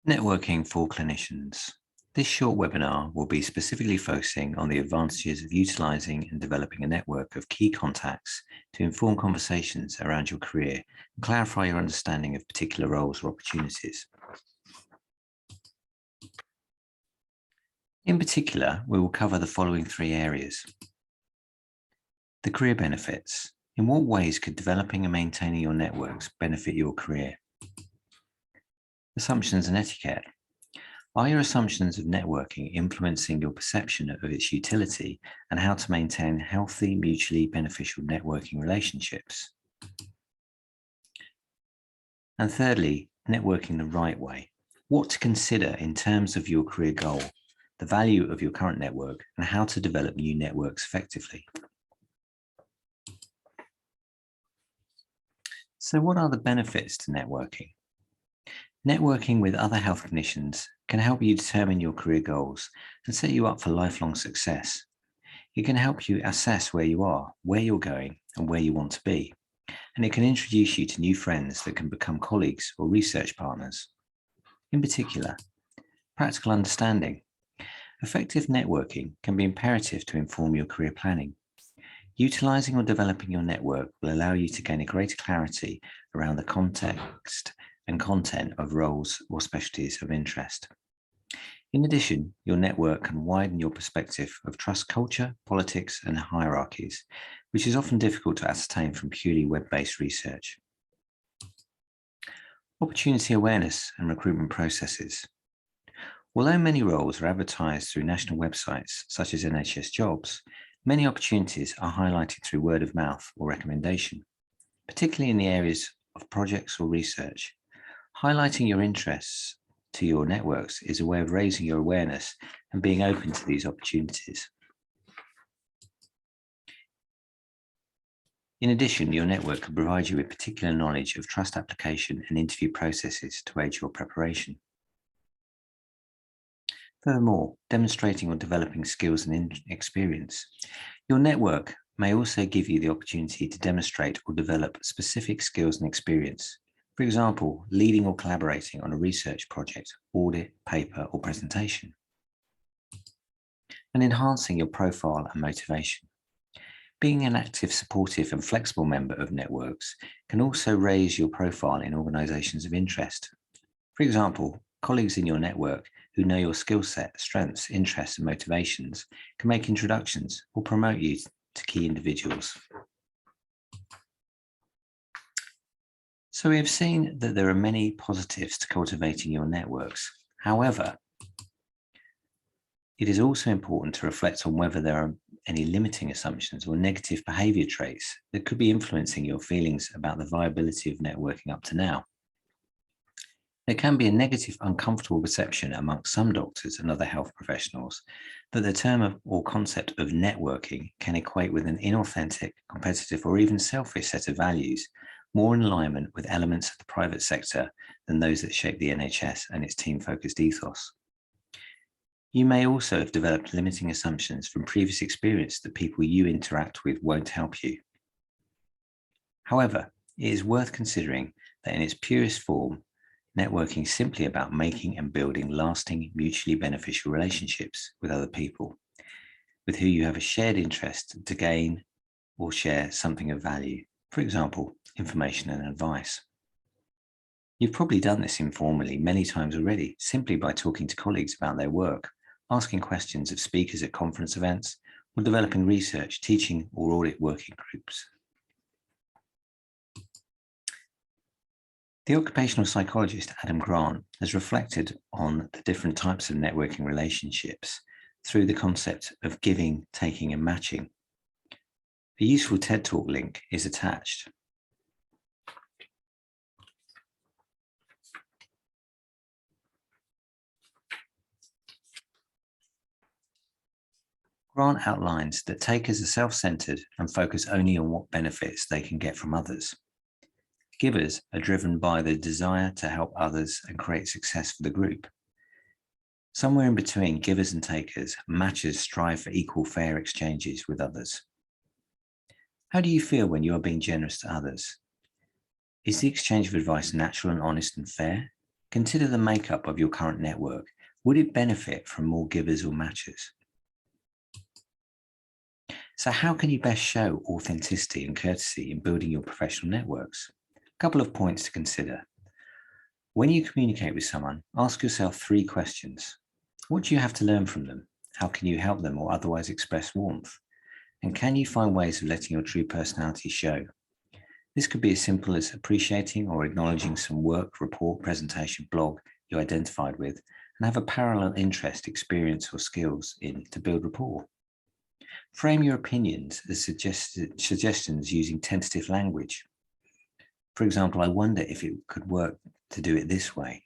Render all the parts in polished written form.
Networking for clinicians. This short webinar will be specifically focusing on the advantages of utilising and developing a network of key contacts to inform conversations around your career and clarify your understanding of particular roles or opportunities. In particular, we will cover the following three areas. The career benefits. In what ways could developing and maintaining your networks benefit your career? Assumptions and etiquette. Are your assumptions of networking influencing your perception of its utility and how to maintain healthy, mutually beneficial networking relationships? And thirdly, networking the right way. What to consider in terms of your career goal, the value of your current network, and how to develop new networks effectively. So what are the benefits to networking? Networking with other health clinicians can help you determine your career goals and set you up for lifelong success. It can help you assess where you are, where you're going, and where you want to be. And it can introduce you to new friends that can become colleagues or research partners. In particular, practical understanding. Effective networking can be imperative to inform your career planning. Utilising or developing your network will allow you to gain a greater clarity around the context and content of roles or specialties of interest. In addition, your network can widen your perspective of trust culture, politics, and hierarchies, which is often difficult to ascertain from purely web-based research. Opportunity awareness and recruitment processes. Although many roles are advertised through national websites, such as NHS Jobs, many opportunities are highlighted through word of mouth or recommendation, particularly in the areas of projects or research. Highlighting your interests to your networks is a way of raising your awareness and being open to these opportunities. In addition, your network can provide you with particular knowledge of trust application and interview processes to aid your preparation. Furthermore, demonstrating or developing skills and experience. Your network may also give you the opportunity to demonstrate or develop specific skills and experience. For example, leading or collaborating on a research project, audit, paper, or presentation. And enhancing your profile and motivation. Being an active, supportive, and flexible member of networks can also raise your profile in organizations of interest. For example, colleagues in your network who know your skill set, strengths, interests, and motivations can make introductions or promote you to key individuals. So we have seen that there are many positives to cultivating your networks. However, it is also important to reflect on whether there are any limiting assumptions or negative behavior traits that could be influencing your feelings about the viability of networking up to now. There can be a negative, uncomfortable perception amongst some doctors and other health professionals that the term or concept of networking can equate with an inauthentic, competitive, or even selfish set of values, more in alignment with elements of the private sector than those that shape the NHS and its team-focused ethos. You may also have developed limiting assumptions from previous experience that people you interact with won't help you. However, it is worth considering that in its purest form, networking is simply about making and building lasting, mutually beneficial relationships with other people, with who you have a shared interest to gain or share something of value. For example, information and advice. You've probably done this informally many times already, simply by talking to colleagues about their work, asking questions of speakers at conference events, or developing research, teaching, or audit working groups. The occupational psychologist Adam Grant has reflected on the different types of networking relationships through the concept of giving, taking, and matching. A useful TED Talk link is attached. Grant outlines that takers are self-centered and focus only on what benefits they can get from others. Givers are driven by the desire to help others and create success for the group. Somewhere in between givers and takers, matchers strive for equal, fair exchanges with others. How do you feel when you are being generous to others? Is the exchange of advice natural and honest and fair? Consider the makeup of your current network. Would it benefit from more givers or matchers? So how can you best show authenticity and courtesy in building your professional networks? A couple of points to consider. When you communicate with someone, ask yourself 3 questions. What do you have to learn from them? How can you help them or otherwise express warmth? And can you find ways of letting your true personality show? This could be as simple as appreciating or acknowledging some work, report, presentation, blog you identified with and have a parallel interest, experience, or skills in to build rapport. Frame your opinions as suggestions using tentative language. For example, I wonder if it could work to do it this way.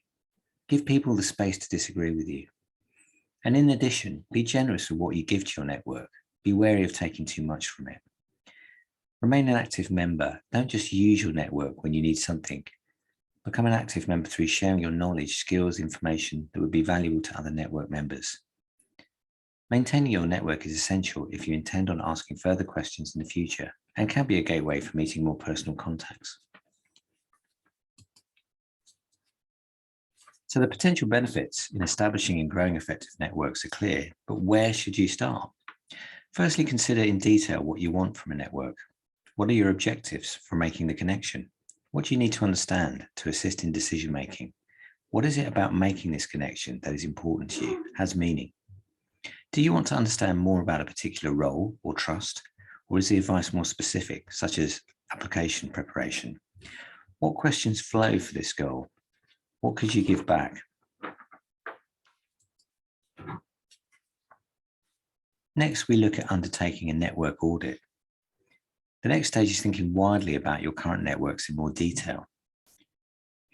Give people the space to disagree with you. And in addition, be generous with what you give to your network. Be wary of taking too much from it. Remain an active member. Don't just use your network when you need something. Become an active member through sharing your knowledge, skills, information that would be valuable to other network members. Maintaining your network is essential if you intend on asking further questions in the future and can be a gateway for meeting more personal contacts. So the potential benefits in establishing and growing effective networks are clear, but where should you start? Firstly, consider in detail what you want from a network. What are your objectives for making the connection? What do you need to understand to assist in decision making? What is it about making this connection that is important to you, has meaning? Do you want to understand more about a particular role or trust, or is the advice more specific, such as application preparation? What questions flow for this goal? What could you give back? Next, we look at undertaking a network audit. The next stage is thinking widely about your current networks in more detail.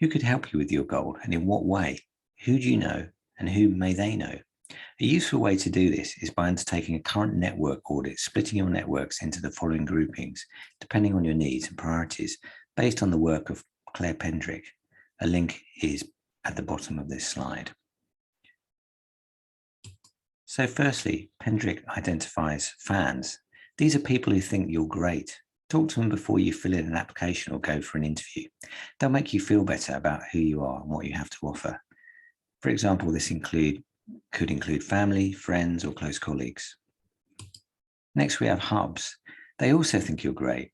Who could help you with your goal and in what way? Who do you know and who may they know? A useful way to do this is by undertaking a current network audit, splitting your networks into the following groupings, depending on your needs and priorities, based on the work of Claire Pendrick. A link is at the bottom of this slide. So firstly, Pendrick identifies fans. These are people who think you're great. Talk to them before you fill in an application or go for an interview. They'll make you feel better about who you are and what you have to offer. For example, this could include family, friends, or close colleagues. Next, we have hubs. They also think you're great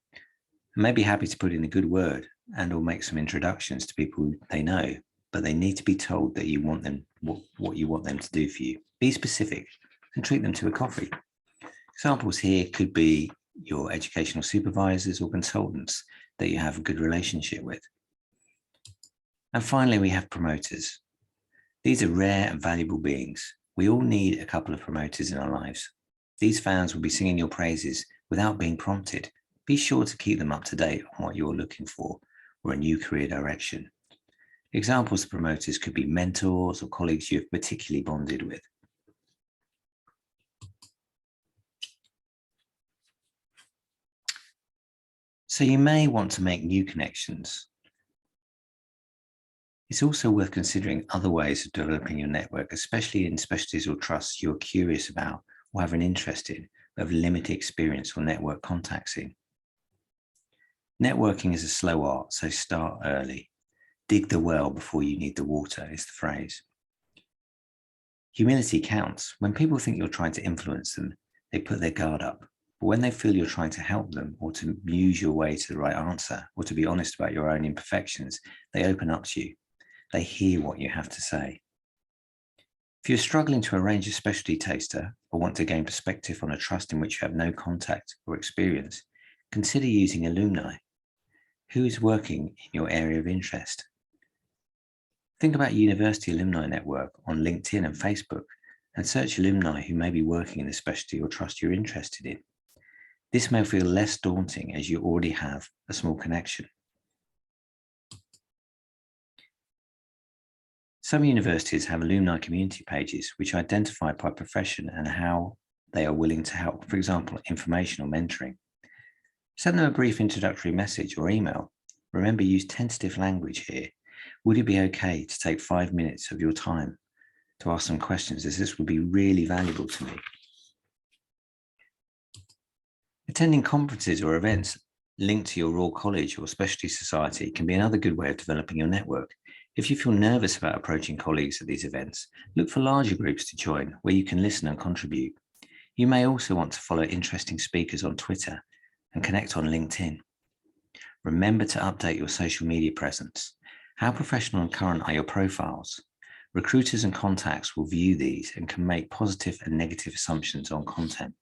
and may be happy to put in a good word and or make some introductions to people they know, but they need to be told that you want them what you want them to do for you. Be specific and treat them to a coffee. Examples here could be your educational supervisors or consultants that you have a good relationship with. And finally, we have promoters. These are rare and valuable beings. We all need a couple of promoters in our lives. These fans will be singing your praises without being prompted. Be sure to keep them up to date on what you're looking for or a new career direction. Examples of promoters could be mentors or colleagues you've particularly bonded with. So you may want to make new connections. It's also worth considering other ways of developing your network, especially in specialties or trusts you're curious about or have an interest in, but have limited experience or network contacts in. Networking is a slow art, so start early. Dig the well before you need the water is the phrase. Humility counts. When people think you're trying to influence them, they put their guard up. But when they feel you're trying to help them or to muse your way to the right answer or to be honest about your own imperfections, they open up to you. They hear what you have to say. If you're struggling to arrange a specialty taster or want to gain perspective on a trust in which you have no contact or experience, consider using alumni. Who is working in your area of interest? Think about university alumni network on LinkedIn and Facebook and search alumni who may be working in the specialty or trust you're interested in. This may feel less daunting as you already have a small connection. Some universities have alumni community pages which identify by profession and how they are willing to help, for example, information or mentoring. Send them a brief introductory message or email. Remember, use tentative language here. Would it be okay to take 5 minutes of your time to ask some questions, as this would be really valuable to me? Attending conferences or events linked to your Royal College or specialty society can be another good way of developing your network. If you feel nervous about approaching colleagues at these events, look for larger groups to join where you can listen and contribute. You may also want to follow interesting speakers on Twitter and connect on LinkedIn. Remember to update your social media presence. How professional and current are your profiles? Recruiters and contacts will view these and can make positive and negative assumptions on content.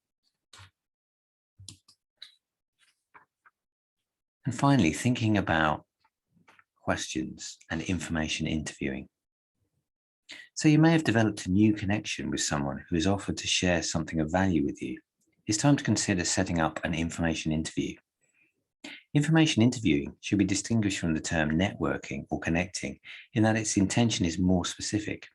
And finally, thinking about questions and information interviewing. So you may have developed a new connection with someone who has offered to share something of value with you. It's time to consider setting up an information interview. Information interviewing should be distinguished from the term networking or connecting in that its intention is more specific.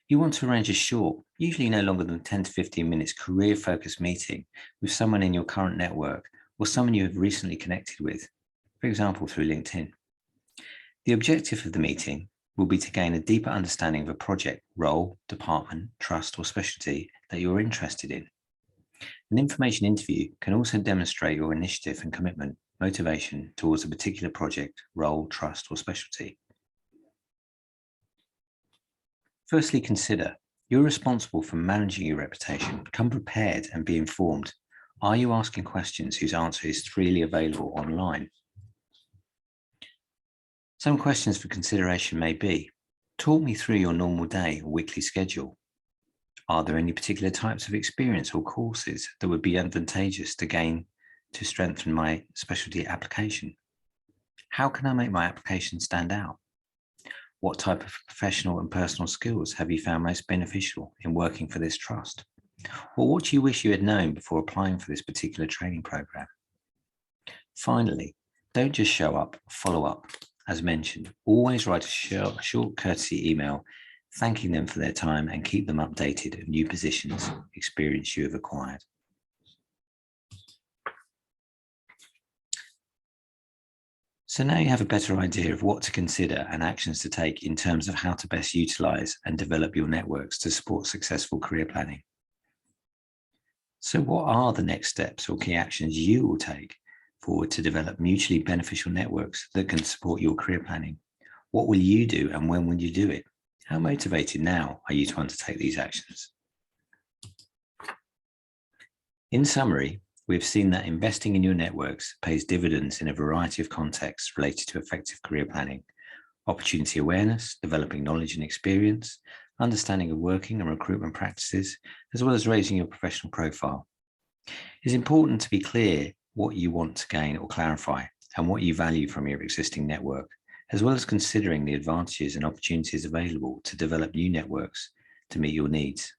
You want to arrange a short, usually no longer than 10 to 15 minutes career-focused meeting with someone in your current network or someone you have recently connected with, for example, through LinkedIn. The objective of the meeting will be to gain a deeper understanding of a project, role, department, trust, or specialty that you're interested in. An information interview can also demonstrate your initiative and commitment, motivation towards a particular project, role, trust, or specialty. Firstly, consider you're responsible for managing your reputation. Come prepared and be informed. Are you asking questions whose answer is freely available online? Some questions for consideration may be, talk me through your normal day or weekly schedule. Are there any particular types of experience or courses that would be advantageous to gain to strengthen my specialty application? How can I make my application stand out? What type of professional and personal skills have you found most beneficial in working for this trust? Or what do you wish you had known before applying for this particular training program? Finally, don't just show up, follow up. As mentioned, always write a short courtesy email thanking them for their time and keep them updated of new positions, experience you have acquired. So now you have a better idea of what to consider and actions to take in terms of how to best utilize and develop your networks to support successful career planning. So what are the next steps or key actions you will take forward to develop mutually beneficial networks that can support your career planning? What will you do and when will you do it? How motivated now are you to undertake these actions? In summary, we've seen that investing in your networks pays dividends in a variety of contexts related to effective career planning, opportunity awareness, developing knowledge and experience, understanding of working and recruitment practices, as well as raising your professional profile. It's important to be clear what you want to gain or clarify and what you value from your existing network, as well as considering the advantages and opportunities available to develop new networks to meet your needs.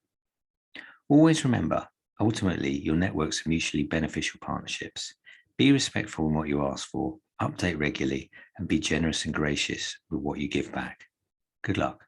Always remember, ultimately, your networks are mutually beneficial partnerships. Be respectful in what you ask for, update regularly, and be generous and gracious with what you give back. Good luck.